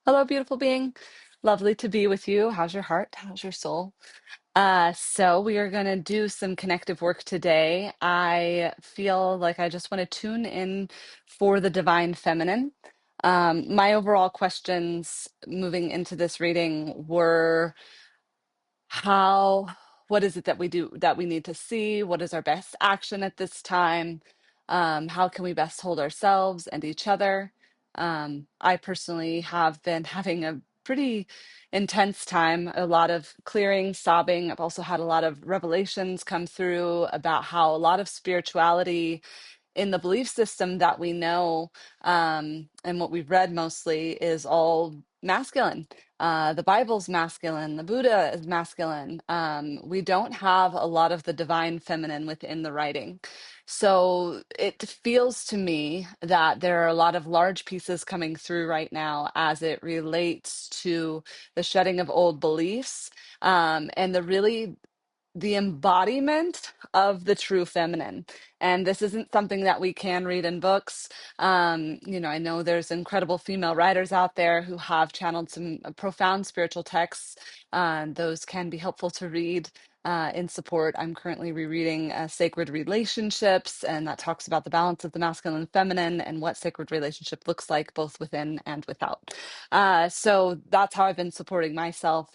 Hello, beautiful being. Lovely to be with you. How's your heart? How's your soul? So we are going to do some connective work today. I feel like I just want to tune in for the divine feminine. My overall questions moving into this reading were how what is it that we do that we need to see? What is our best action at this time? How can we best hold ourselves and each other? I personally have been having a pretty intense time, a lot of clearing, sobbing. I've also had a lot of revelations come through about how a lot of spirituality in the belief system that we know, and what we've read mostly is all masculine. The Bible's masculine, the Buddha is masculine. We don't have a lot of the divine feminine within the writing. So it feels to me that there are a lot of large pieces coming through right now as it relates to the shedding of old beliefs, and the embodiment of the true feminine. And this isn't something that we can read in books. I know there's incredible female writers out there who have channeled some profound spiritual texts. Those can be helpful to read. In support, I'm currently rereading Sacred Relationships, and that talks about the balance of the masculine and feminine and what sacred relationship looks like, both within and without. So that's how I've been supporting myself.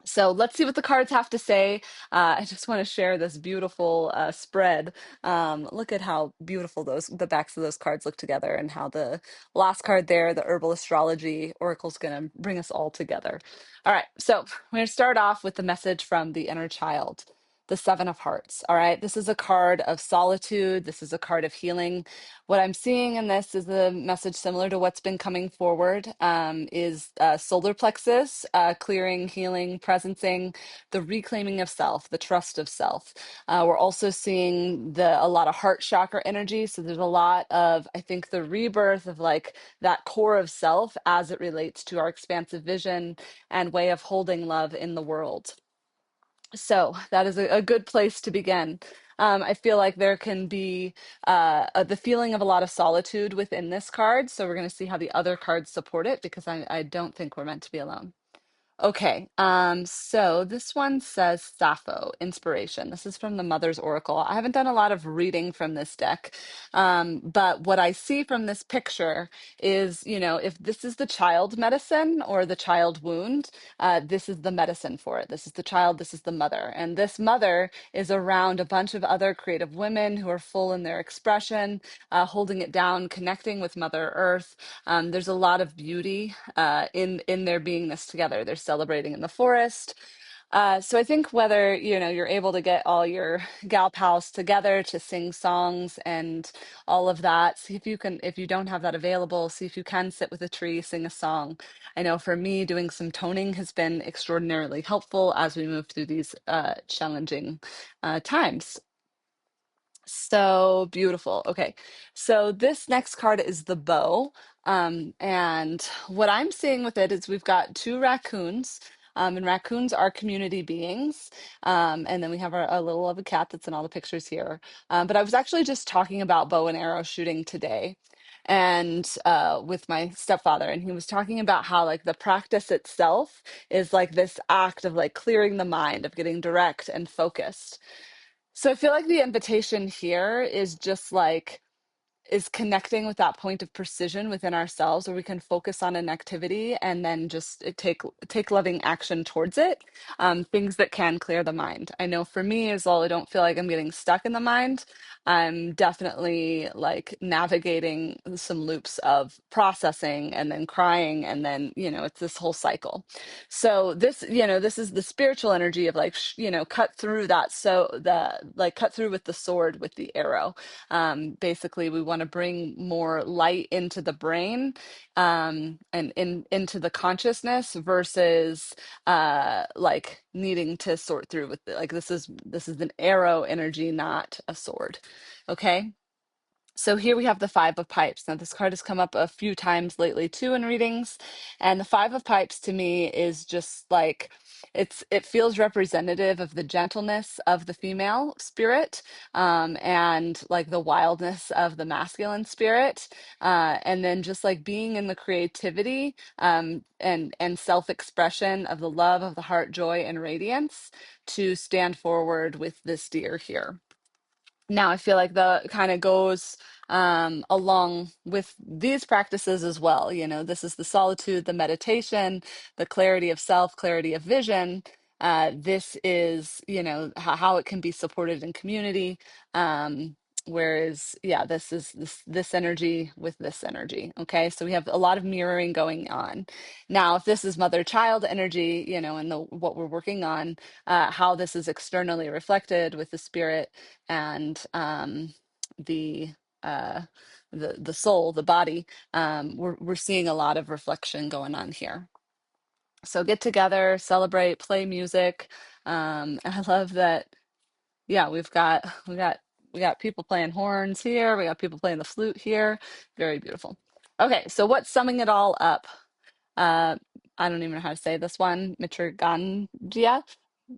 So let's see what the cards have to say. I just want to share this beautiful spread. Look at how beautiful the backs of those cards look together, and how the last card there, the herbal astrology oracle, is going to bring us all together. All right, so we're going to start off with the message from the inner child, the Seven of Hearts. All right, this is a card of solitude. This is a card of healing. What I'm seeing in this is a message similar to what's been coming forward, is solar plexus, clearing, healing, presencing, the reclaiming of self, the trust of self. We're also seeing a lot of heart chakra energy. So there's a lot of, I think, the rebirth of like that core of self as it relates to our expansive vision and way of holding love in the world. So that is a good place to begin. I feel like there can be the feeling of a lot of solitude within this card. So we're going to see how the other cards support it, because I don't think we're meant to be alone. Okay, so this one says Sappho, inspiration. This is from the Mother's Oracle. I haven't done a lot of reading from this deck, but what I see from this picture is, if this is the child medicine or the child wound, this is the medicine for it. This is the child, this is the mother. And this mother is around a bunch of other creative women who are full in their expression, holding it down, connecting with Mother Earth. There's a lot of beauty in their beingness together. They're celebrating in the forest. So I think whether you're able to get all your gal pals together to sing songs and all of that, see if you can. If you don't have that available, see if you can sit with a tree, sing a song. I know for me, doing some toning has been extraordinarily helpful as we move through these challenging times. So beautiful. Okay. So this next card is the bow. And what I'm seeing with it is we've got two raccoons. And raccoons are community beings. And then we have a little of a cat that's in all the pictures here. But I was actually just talking about bow and arrow shooting today, and with my stepfather, and he was talking about how like the practice itself is like this act of like clearing the mind, of getting direct and focused. So I feel like the invitation here is just like is connecting with that point of precision within ourselves, where we can focus on an activity and then just take loving action towards it. Things that can clear the mind. I know for me, as well, I don't feel like I'm getting stuck in the mind. I'm definitely like navigating some loops of processing and then crying, and then it's this whole cycle. So this is the spiritual energy of like cut through that, so the like cut through with the sword, with the arrow. Basically, we want to bring more light into the brain, and into the consciousness, versus like needing to sort through with it. Like this is an arrow energy, not a sword. Okay. So here we have the Five of Pipes. Now, this card has come up a few times lately too in readings. And the Five of Pipes to me is just like it feels representative of the gentleness of the female spirit, and like the wildness of the masculine spirit. And then just like being in the creativity, and self-expression of the love of the heart, joy, and radiance to stand forward with this deer here. Now, I feel like the kind of goes along with these practices as well. You know, this is the solitude, the meditation, the clarity of self, clarity of vision. This is, you know, how it can be supported in community. Um, Whereas, yeah, this is this energy with this energy. Okay, so we have a lot of mirroring going on. Now, if this is mother-child energy, you know, and the what we're working on, how this is externally reflected with the spirit and the uh, the soul, the body. We're seeing a lot of reflection going on here. So get together, celebrate, play music. And I love that. Yeah, we got people playing horns here. We got people playing the flute here. Very beautiful. Okay, so what's summing it all up? uh, I don't even know how to say this one, Mitragandia.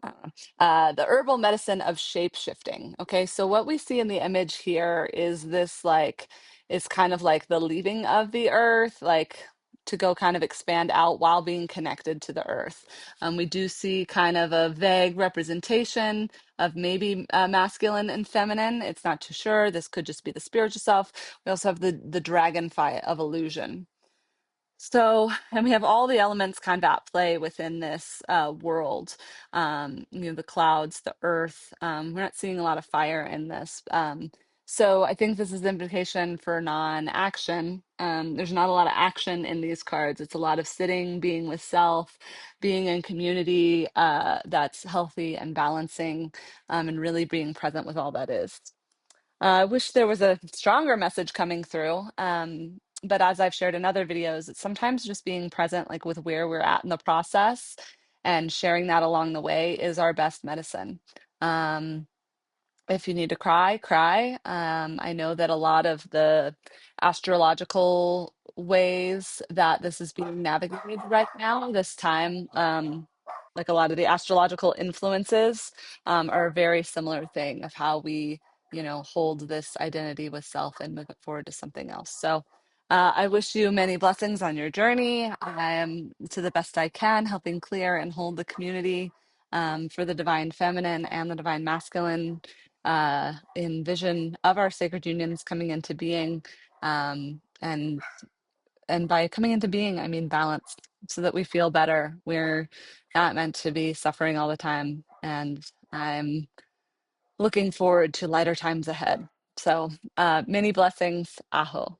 The herbal medicine of shape shifting. Okay, so what we see in the image here is this like, is kind of like the leaving of the earth, like to go kind of expand out while being connected to the earth. We do see kind of a vague representation of maybe masculine and feminine. It's not too sure. This could just be the spiritual self. We also have the dragonfly of illusion. So, and we have all the elements kind of at play within this world. You know, the clouds, the earth. We're not seeing a lot of fire in this. So I think this is the invitation for non-action. There's not a lot of action in these cards. It's a lot of sitting, being with self, being in community that's healthy and balancing, and really being present with all that is. I wish there was a stronger message coming through. But as I've shared in other videos, it's sometimes just being present, like with where we're at in the process and sharing that along the way is our best medicine. Um, if you need to cry, cry. I know that a lot of the astrological ways that this is being navigated right now, this time, like a lot of the astrological influences, are a very similar thing of how we, you know, hold this identity with self and move it forward to something else. So I wish you many blessings on your journey. I am, to the best I can, helping clear and hold the community for the divine feminine and the divine masculine in vision of our sacred unions coming into being. And by coming into being, I mean balance, so that we feel better. We're not meant to be suffering all the time. And I'm looking forward to lighter times ahead. So many blessings. Aho.